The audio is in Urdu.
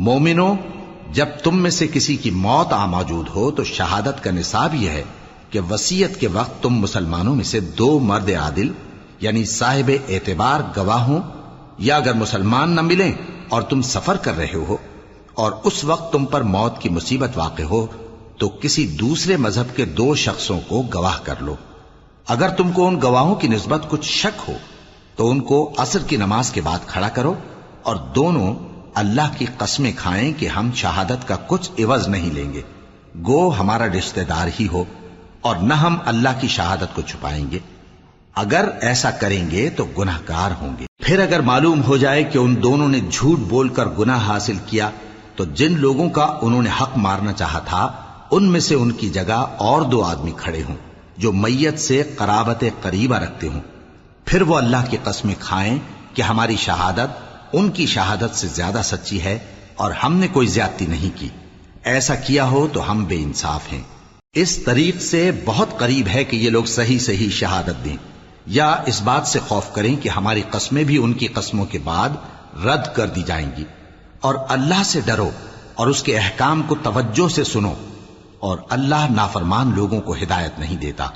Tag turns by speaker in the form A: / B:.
A: مومنو، جب تم میں سے کسی کی موت آ موجود ہو تو شہادت کا نصاب یہ ہے کہ وصیت کے وقت تم مسلمانوں میں سے 2 مرد عادل یعنی صاحب اعتبار گواہ ہوں، یا اگر مسلمان نہ ملیں اور تم سفر کر رہے ہو اور اس وقت تم پر موت کی مصیبت واقع ہو تو کسی دوسرے مذہب کے 2 شخصوں کو گواہ کر لو۔ اگر تم کو ان گواہوں کی نسبت کچھ شک ہو تو ان کو عصر کی نماز کے بعد کھڑا کرو اور دونوں اللہ کی قسمیں کھائیں کہ ہم شہادت کا کچھ عوض نہیں لیں گے، گو ہمارا رشتہ دار ہی ہو، اور نہ ہم اللہ کی شہادت کو چھپائیں گے۔ اگر ایسا کریں گے تو گناہ گار ہوں گے۔ پھر اگر معلوم ہو جائے کہ ان دونوں نے جھوٹ بول کر گناہ حاصل کیا تو جن لوگوں کا انہوں نے حق مارنا چاہا تھا ان میں سے ان کی جگہ اور 2 آدمی کھڑے ہوں جو میت سے قرابت قریبہ رکھتے ہوں، پھر وہ اللہ کی قسمیں کھائیں کہ ہماری شہادت ان کی شہادت سے زیادہ سچی ہے اور ہم نے کوئی زیادتی نہیں کی۔ ایسا کیا ہو تو ہم بے انصاف ہیں۔ اس طریق سے بہت قریب ہے کہ یہ لوگ صحیح صحیح شہادت دیں، یا اس بات سے خوف کریں کہ ہماری قسمیں بھی ان کی قسموں کے بعد رد کر دی جائیں گی۔ اور اللہ سے ڈرو اور اس کے احکام کو توجہ سے سنو، اور اللہ نافرمان لوگوں کو ہدایت نہیں دیتا۔